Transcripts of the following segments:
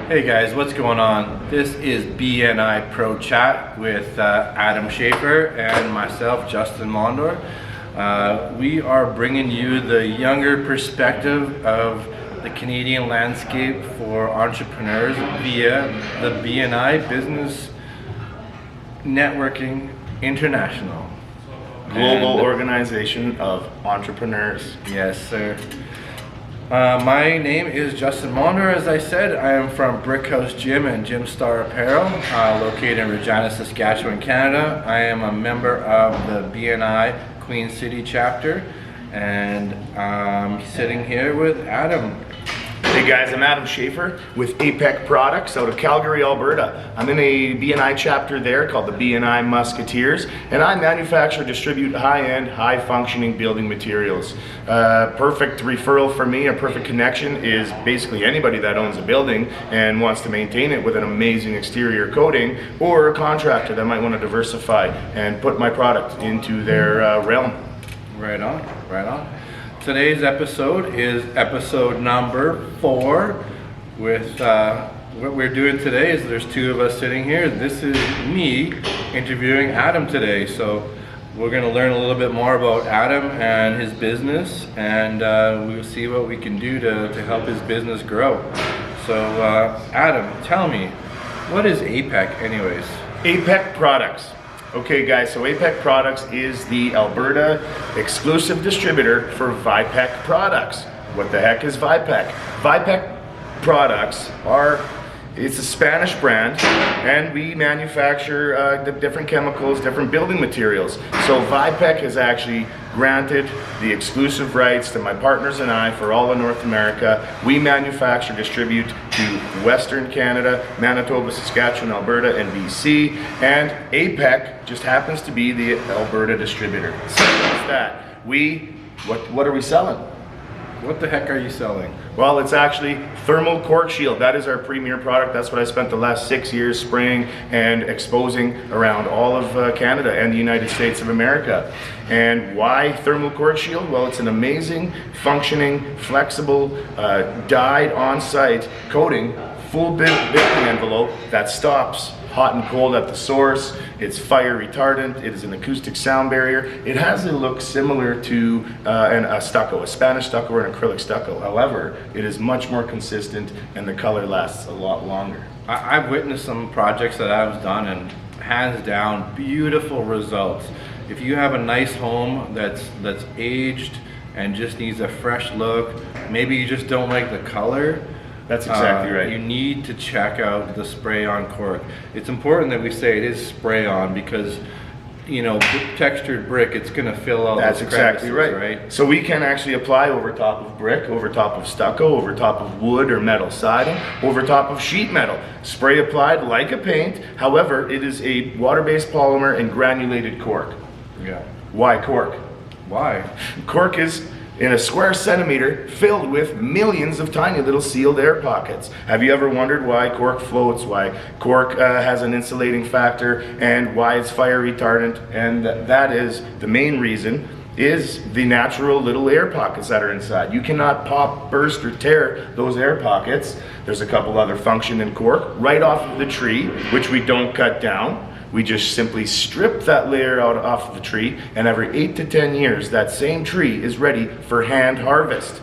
Hey guys, what's going on? This is BNI Pro Chat with Adam Schaffer and myself, Justin Mondor. We are bringing you the younger perspective of the Canadian landscape for entrepreneurs via the BNI Business Networking International. Global organization of entrepreneurs. Yes, sir. My name is Justin Mondor. As I said, I am from Brickhouse Gym and Gym Star Apparel, located in Regina, Saskatchewan, Canada. I am a member of the BNI Queen City chapter, and I'm sitting here with Adam. Hey guys, I'm Adam Schaffer with Apeq Products out of Calgary, Alberta. I'm in a BNI chapter there called the BNI Musketeers, and I manufacture and distribute high-end, high-functioning building materials. Perfect referral for me, a perfect connection, is basically anybody that owns a building and wants to maintain it with an amazing exterior coating, or a contractor that might want to diversify and put my product into their realm. Right on, right on. Today's episode is episode number 4 with what we're doing today is there's 2 of us sitting here. This is me interviewing Adam today. So we're going to learn a little bit more about Adam and his business, and we'll see what we can do to help his business grow. So Adam, tell me, what is Apeq anyways? Apeq Products. Okay guys, so Apeq Products is the Alberta exclusive distributor for Vipeq products. What the heck is Vipeq? Vipeq products it's a Spanish brand, and we manufacture the different chemicals, different building materials. So Vipeq has actually granted the exclusive rights to my partners and I for all of North America. We manufacture, distribute to Western Canada, Manitoba, Saskatchewan, Alberta, and BC, and Apeq just happens to be the Alberta distributor. So that's that. What are we selling? What the heck are you selling? Well, it's actually thermal cork shield. That is our premier product. That's what I spent the last 6 years spraying and exposing around all of Canada and the United States of America. And why thermal cork shield? Well, it's an amazing, functioning, flexible, dyed on-site coating, full building envelope that stops hot and cold at the source. It's fire retardant. It is an acoustic sound barrier. It has a look similar to a stucco, a Spanish stucco or an acrylic stucco. However, it is much more consistent and the color lasts a lot longer. I've witnessed some projects that I've done, and hands down, beautiful results. If you have a nice home that's aged and just needs a fresh look, maybe you just don't like the color, that's exactly right. You need to check out the spray-on cork. It's important that we say it is spray-on because, you know, textured brick, it's going to fill out. That's those exactly right. So we can actually apply over top of brick, over top of stucco, over top of wood or metal siding, over top of sheet metal. Spray applied like a paint. However, it is a water-based polymer and granulated cork. Yeah. Why cork? Why? Cork is in a square centimeter filled with millions of tiny little sealed air pockets. Have you ever wondered why cork floats, why cork has an insulating factor, and why it's fire retardant? And that is the main reason, is the natural little air pockets that are inside. You cannot pop, burst, or tear those air pockets. There's a couple other function in cork right off of the tree, which we don't cut down. We just simply strip that layer out off of the tree, and every 8 to 10 years, that same tree is ready for hand harvest.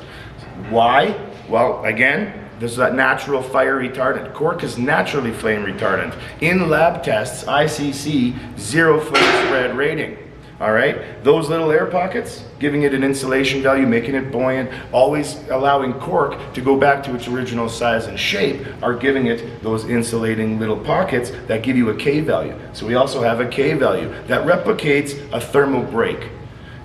Why? Well, again, this is that natural fire retardant. Cork is naturally flame retardant. In lab tests, ICC 0 flame spread rating. All right, those little air pockets, giving it an insulation value, making it buoyant, always allowing cork to go back to its original size and shape, are giving it those insulating little pockets that give you a K value. So we also have a K value that replicates a thermal break.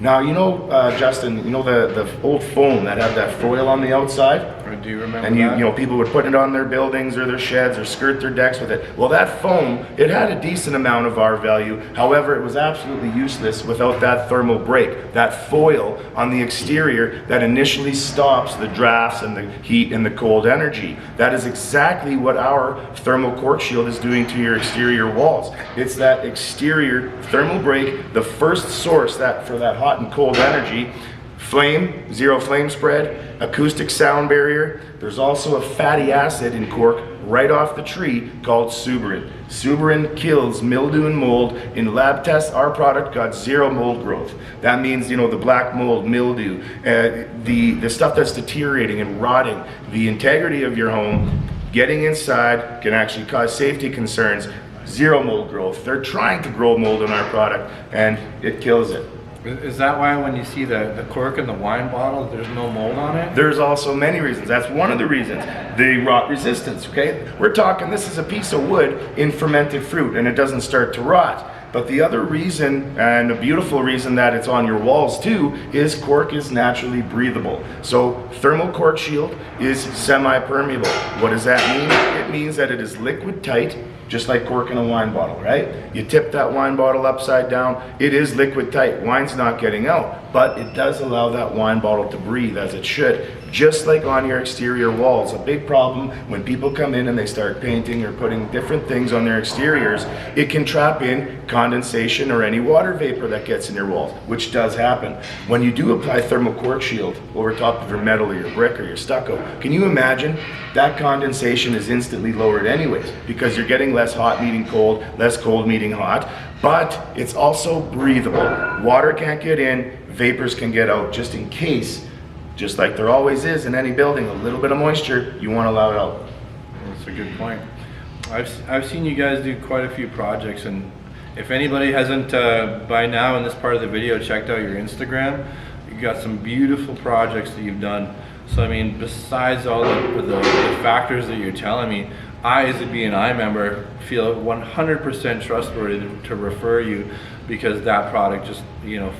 Now, you know, Justin, you know the old foam that had that foil on the outside? Do you remember and that? You know, people would put it on their buildings or their sheds or skirt their decks with it. Well, that foam, it had a decent amount of R value. However, it was absolutely useless without that thermal break, that foil on the exterior that initially stops the drafts and the heat and the cold energy. That is exactly what our thermal cork shield is doing to your exterior walls. It's that exterior thermal break, the first source that for that hot and cold energy, zero flame spread, acoustic sound barrier. There's also a fatty acid in cork right off the tree called suberin. Suberin kills mildew and mold. In lab tests, our product got zero mold growth. That means, you know, the black mold, mildew, the stuff that's deteriorating and rotting, the integrity of your home, getting inside can actually cause safety concerns. Zero mold growth. They're trying to grow mold in our product and it kills it. Is that why when you see the cork in the wine bottle, there's no mold on it? There's also many reasons. That's one of the reasons. The rot resistance, okay? We're talking, this is a piece of wood in fermented fruit and it doesn't start to rot. But the other reason, and a beautiful reason that it's on your walls too, is cork is naturally breathable. So thermal cork shield is semi-permeable. What does that mean? It means that it is liquid tight, just like cork in a wine bottle, right? You tip that wine bottle upside down, it is liquid tight. Wine's not getting out, but it does allow that wine bottle to breathe as it should, just like on your exterior walls. A big problem when people come in and they start painting or putting different things on their exteriors, it can trap in condensation or any water vapor that gets in your walls, which does happen. When you do apply thermal cork shield over top of your metal or your brick or your stucco, can you imagine that condensation is instantly lowered anyways, because you're getting less hot meeting cold, less cold meeting hot, but it's also breathable. Water can't get in, vapors can get out, just in case, just like there always is in any building, a little bit of moisture, you want to allow it out. That's a good point. I've seen you guys do quite a few projects, and if anybody hasn't by now in this part of the video checked out your Instagram, you got some beautiful projects that you've done. So I mean, besides all the factors that you're telling me, I, as a BNI member, feel 100% trustworthy to refer you, because that product just, you know,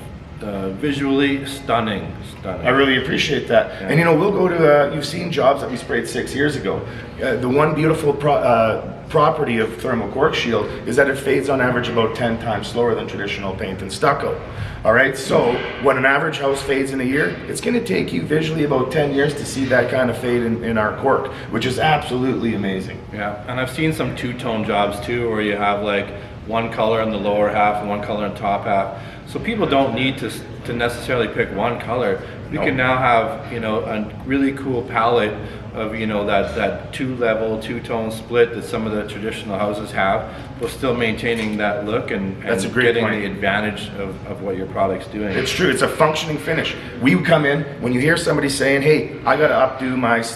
visually stunning. I really appreciate that. Yeah. And you know, we'll go to, you've seen jobs that we sprayed 6 years ago. The one beautiful property of thermal cork shield is that it fades on average about 10 times slower than traditional paint and stucco. All right, so when an average house fades in a year, it's going to take you visually about 10 years to see that kind of fade in our cork, which is absolutely amazing. Yeah, and I've seen some two-tone jobs too, where you have like one color in the lower half and one color in the top half. So people don't need to necessarily pick one color. You can now have, you know, a really cool palette of, you know, that two-level, two-tone split that some of the traditional houses have, while still maintaining that look and That's a great getting point. the advantage of what your product's doing. It's true. It's a functioning finish. We come in, when you hear somebody saying, hey, I gotta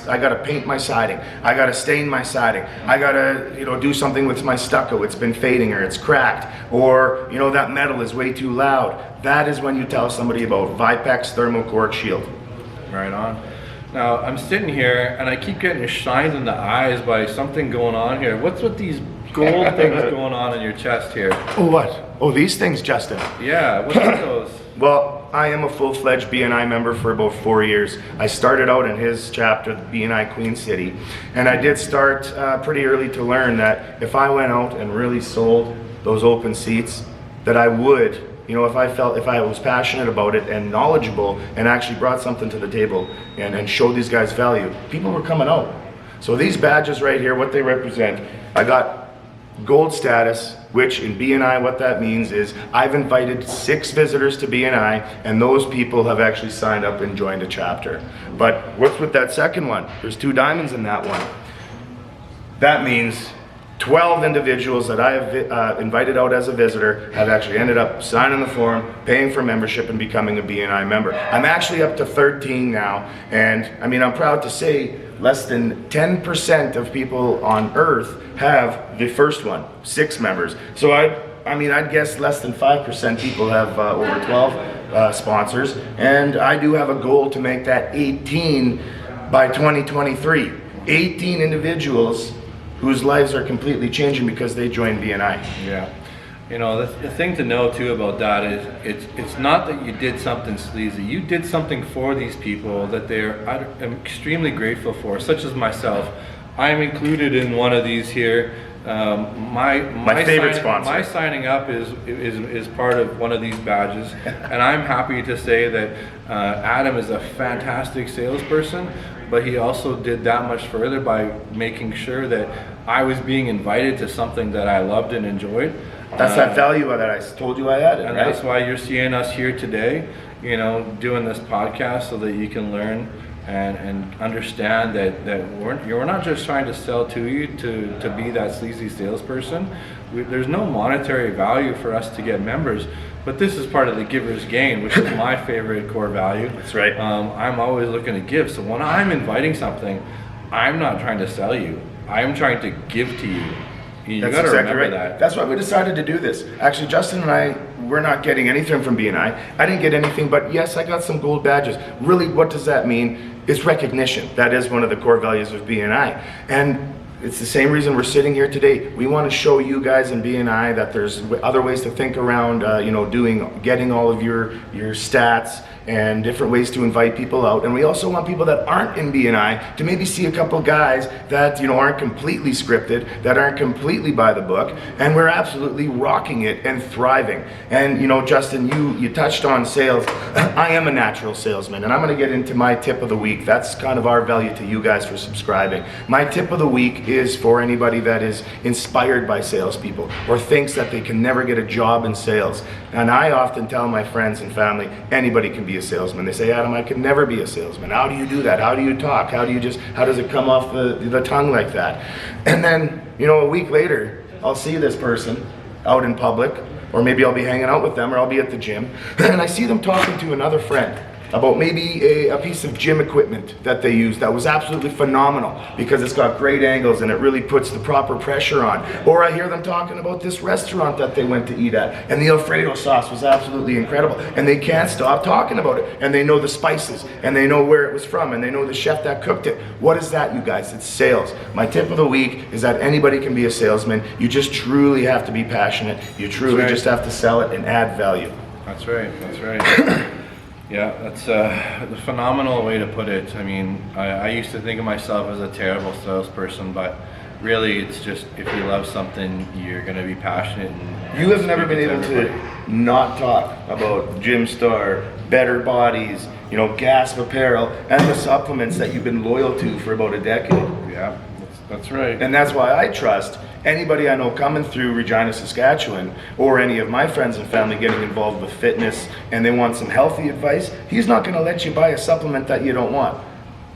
I gotta paint my siding, I gotta stain my siding, I gotta, you know, do something with my stucco, it's been fading or it's cracked, or, you know, that metal is way too loud. That is when you tell somebody about Vipeq's thermal cork shield. Right on. Now, I'm sitting here and I keep getting shined in the eyes by something going on here. What's with these gold things going on in your chest here? Oh, what? Oh, these things, Justin. Yeah, what's with those? Well, I am a full-fledged BNI member for about 4 years. I started out in his chapter, the BNI Queen City, and I did start pretty early to learn that if I went out and really sold those open seats, that I would, you know, if I was passionate about it and knowledgeable and actually brought something to the table and showed these guys value, people were coming out. So these badges right here, what they represent, I got gold status, which in BNI what that means is I've invited 6 visitors to BNI, and those people have actually signed up and joined a chapter. But what's with that second one? There's 2 diamonds in that one. That means 12 individuals that I have invited out as a visitor have actually ended up signing the form, paying for membership, and becoming a BNI member. I'm actually up to 13 now, and I mean, I'm proud to say less than 10% of people on earth have the first one, 6 members. So I'd guess less than 5% people have over 12 sponsors, and I do have a goal to make that 18 by 2023. 18 individuals whose lives are completely changing because they joined BNI. Yeah. You know, the thing to know too about that is it's not that you did something sleazy. You did something for these people that I'm extremely grateful for, such as myself. I'm included in one of these here. My favorite sponsor. My signing up is part of one of these badges, and I'm happy to say that Adam is a fantastic salesperson, but he also did that much further by making sure that I was being invited to something that I loved and enjoyed. That's that value that I told you I added, and right? that's why you're seeing us here today. you know, doing this podcast so that you can learn and understand that we're not just trying to sell to you to be that sleazy salesperson. There's no monetary value for us to get members, but this is part of the giver's gain, which is my favorite core value. That's right. I'm always looking to give. So when I'm inviting something, I'm not trying to sell you. I'm trying to give to you. You That's gotta exactly remember right. that. That's why we decided to do this. Actually, Justin and I, we're not getting anything from BNI. I didn't get anything, but yes, I got some gold badges. Really, what does that mean? It's recognition. That is one of the core values of BNI. And it's the same reason we're sitting here today. We want to show you guys in BNI that there's other ways to think around, you know, getting all of your stats and different ways to invite people out. And we also want people that aren't in BNI to maybe see a couple guys that, you know, aren't completely scripted, that aren't completely by the book, and we're absolutely rocking it and thriving. And, you know, Justin, you touched on sales. I am a natural salesman, and I'm going to get into my tip of the week. That's kind of our value to you guys for subscribing. My tip of the week is for anybody that is inspired by salespeople or thinks that they can never get a job in sales. And I often tell my friends and family, anybody can be a salesman. They say, Adam, I could never be a salesman. How do you do that? How do you talk? How does it come off the tongue like that? And then, you know, a week later, I'll see this person out in public, or maybe I'll be hanging out with them, or I'll be at the gym, and I see them talking to another friend about maybe a piece of gym equipment that they use that was absolutely phenomenal because it's got great angles and it really puts the proper pressure on. Or I hear them talking about this restaurant that they went to eat at, and the Alfredo sauce was absolutely incredible, and they can't stop talking about it, and they know the spices, and they know where it was from, and they know the chef that cooked it. What is that, you guys? It's sales. My tip of the week is that anybody can be a salesman. You just truly have to be passionate. You truly just have to sell it and add value. That's right. That's right. Yeah, that's a phenomenal way to put it. I mean, I used to think of myself as a terrible salesperson, but really it's just if you love something, you're going to be passionate. And you have never been able to not talk about Gym Star, Better Bodies, you know, Gasp Apparel, and the supplements that you've been loyal to for about a decade. Yeah, that's right. And that's why I trust anybody I know coming through Regina, Saskatchewan, or any of my friends and family getting involved with fitness and they want some healthy advice, he's not going to let you buy a supplement that you don't want.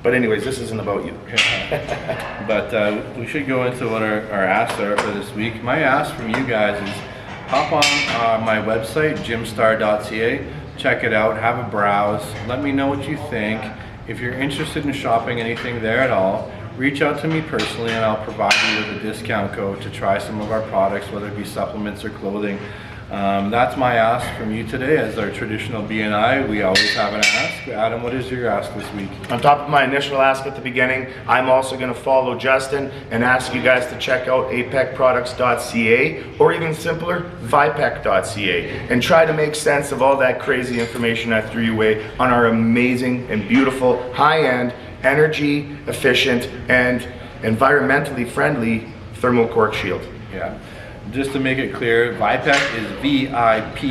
But anyways, this isn't about you. Yeah. But we should go into what our asks are for this week. My ask from you guys is hop on my website, gymstar.ca, check it out, have a browse, let me know what you think. If you're interested in shopping anything there at all, reach out to me personally and I'll provide you with a discount code to try some of our products, whether it be supplements or clothing. That's my ask from you today. As our traditional BNI, we always have an ask. Adam, what is your ask this week? On top of my initial ask at the beginning, I'm also going to follow Justin and ask you guys to check out apecproducts.ca, or even simpler, vipeq.ca, and try to make sense of all that crazy information I threw your way on our amazing and beautiful, high-end, energy efficient and environmentally friendly thermal cork shield. Yeah. Just to make it clear, Vipeq is vipeq.ca.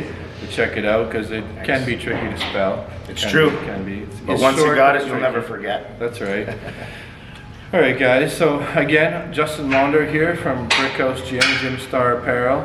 To check it out because it can be tricky to spell. It's true. It can be. But once you got it, you'll never forget. That's right. All right, guys. So again, Justin Mondor here from Brickhouse Gym Star Apparel.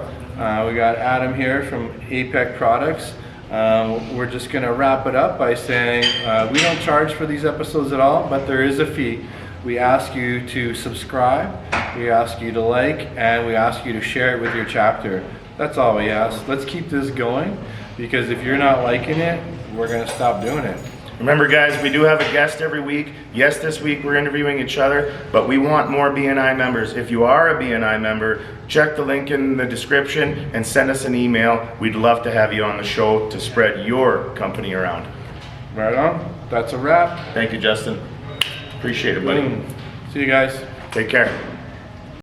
We got Adam here from Apeq Products. We're just going to wrap it up by saying we don't charge for these episodes at all, but there is a fee. We ask you to subscribe, we ask you to like, and we ask you to share it with your chapter. That's all we ask. Let's keep this going, because if you're not liking it, we're going to stop doing it. Remember, guys, we do have a guest every week. Yes, this week we're interviewing each other, but we want more BNI members. If you are a BNI member, check the link in the description and send us an email. We'd love to have you on the show to spread your company around. Right on. That's a wrap. Thank you, Justin. Appreciate it, buddy. See you guys. Take care.